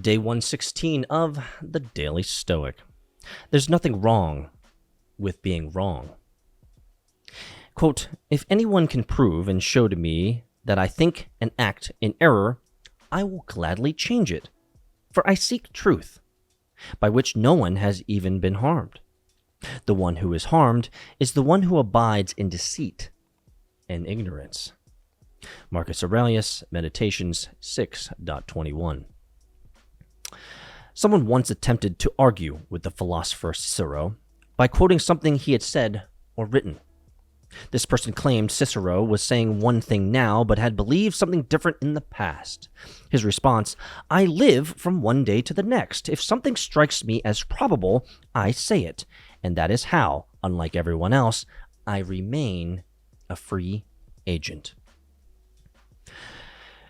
Day 116 of the Daily Stoic. There's nothing wrong with being wrong. Quote, if anyone can prove and show to me that I think and act in error, I will gladly change it. For I seek truth, by which no one has even been harmed. The one who is harmed is the one who abides in deceit and ignorance. Marcus Aurelius, Meditations 6.21. Someone once attempted to argue with the philosopher Cicero by quoting something he had said or written. This person claimed Cicero was saying one thing now, but had believed something different in the past. His response, I live from one day to the next. If something strikes me as probable, I say it. And that is how, unlike everyone else, I remain a free agent.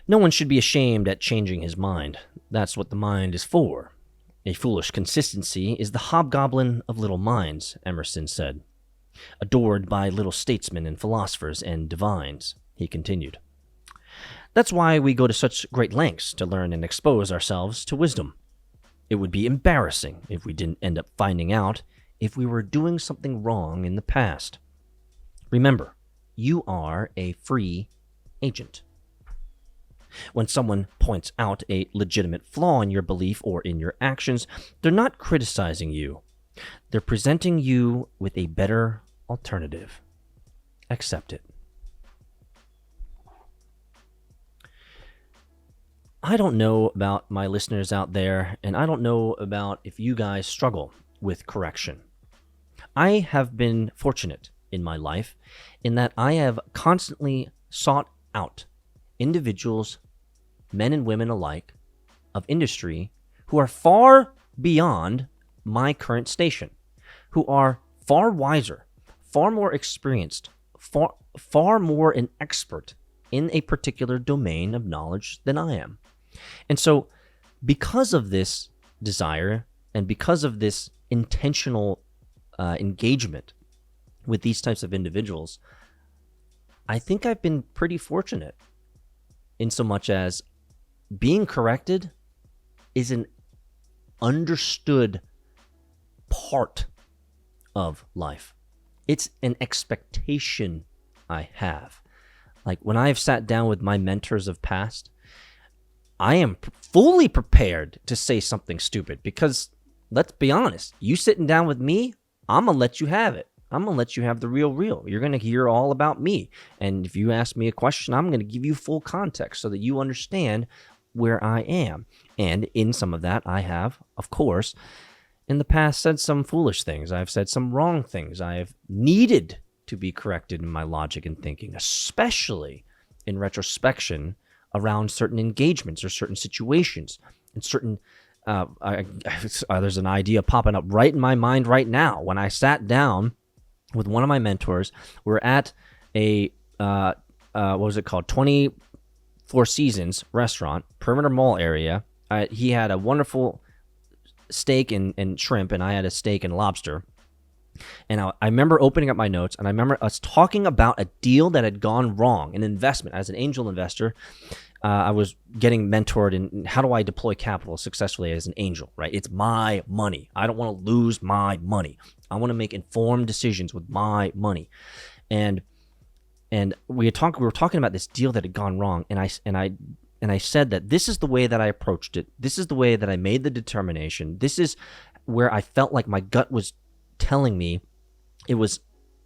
No one should be ashamed at changing his mind. That's what the mind is for. A foolish consistency is the hobgoblin of little minds, Emerson said. Adored by little statesmen and philosophers and divines, he continued. That's why we go to such great lengths to learn and expose ourselves to wisdom. It would be embarrassing if we didn't end up finding out if we were doing something wrong in the past. Remember, you are a free agent. When someone points out a legitimate flaw in your belief or in your actions, they're not criticizing you. They're presenting you with a better alternative. Accept it. I don't know about my listeners out there, and I don't know about if you guys struggle with correction. I have been fortunate in my life in that I have constantly sought out individuals, men and women alike, of industry who are far beyond my current station, who are far wiser, far more experienced, far more an expert in a particular domain of knowledge than I am. And so, because of this desire and because of this intentional engagement with these types of individuals, I think I've been pretty fortunate in so much as being corrected is an understood part of life. It's an expectation I have. Like when I've sat down with my mentors of past, I am fully prepared to say something stupid because, let's be honest, you sitting down with me, I'm going to let you have it. I'm going to let you have the real. You're going to hear all about me. And if you ask me a question, I'm going to give you full context so that you understand where I am. And in some of that, I have, of course, in the past said some foolish things. I've said some wrong things. I've needed to be corrected in my logic and thinking, especially in retrospection around certain engagements or certain situations and certain there's an idea popping up right in my mind right now. When I sat down with one of my mentors, we're at a what was it called, 24 Seasons restaurant, Perimeter Mall area. He had a wonderful steak and shrimp, and I had a steak and lobster. And I remember opening up my notes, and I remember us talking about a deal that had gone wrong, an investment. As an angel investor, I was getting mentored in how do I deploy capital successfully as an angel, right? It's my money. I don't want to lose my money. I want to make informed decisions with my money. And we were talking about this deal that had gone wrong, and I said that this is the way that I approached it. This is the way that I made the determination. This is where I felt like my gut was telling me it was,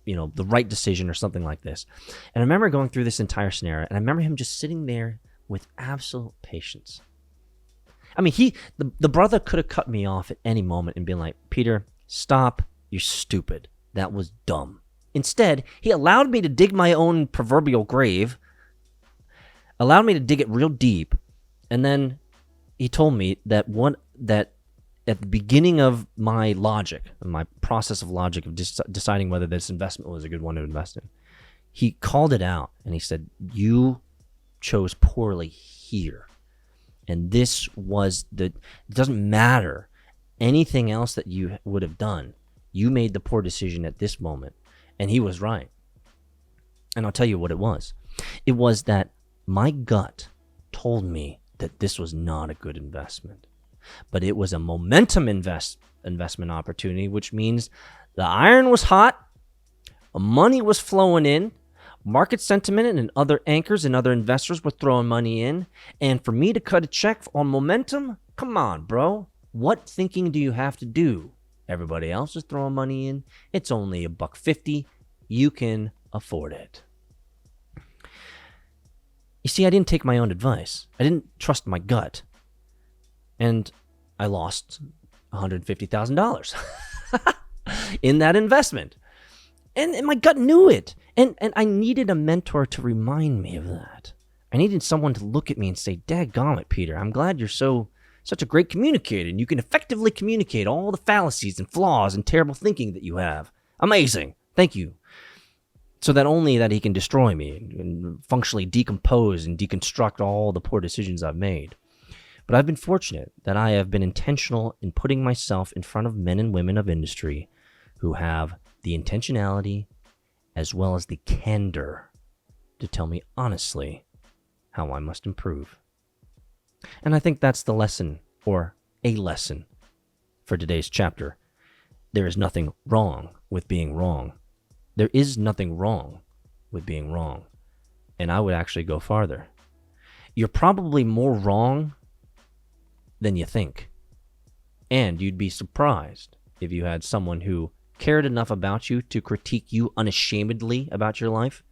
the right decision or something like this. And I remember going through this entire scenario, and I remember him just sitting there with absolute patience. I mean, the brother could have cut me off at any moment and been like, Peter, stop, you're stupid. That was dumb. Instead, he allowed me to dig my own proverbial grave, allowed me to dig it real deep, and then he told me that at the beginning of my logic, my process of logic of deciding whether this investment was a good one to invest in, he called it out and he said, you chose poorly here. And this was it doesn't matter anything else that you would have done. You made the poor decision at this moment. And he was right. And I'll tell you what it was. It was that my gut told me that this was not a good investment. but it was a momentum investment opportunity, which means the iron was hot, money was flowing in, market sentiment and other anchors and other investors were throwing money in, and for me to cut a check on momentum, come on, bro. What thinking do you have to do? Everybody else is throwing money in. It's only $1.50. You can afford it. You see, I didn't take my own advice. I didn't trust my gut. And I lost $150,000 in that investment. And my gut knew it. And I needed a mentor to remind me of that. I needed someone to look at me and say, "Dadgummit, Peter, I'm glad you're such a great communicator, and you can effectively communicate all the fallacies and flaws and terrible thinking that you have. Amazing. Thank you." So that only that he can destroy me and functionally decompose and deconstruct all the poor decisions I've made. But I've been fortunate that I have been intentional in putting myself in front of men and women of industry who have the intentionality as well as the candor to tell me honestly how I must improve. And I think that's the lesson, or a lesson, for today's chapter. There is nothing wrong with being wrong. There is nothing wrong with being wrong. And I would actually go farther. You're probably more wrong than you think. And you'd be surprised if you had someone who cared enough about you to critique you unashamedly about your life.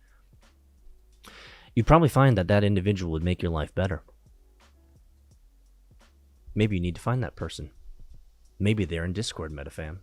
You'd probably find that individual would make your life better. Maybe you need to find that person. Maybe they're in Discord, MetaFam.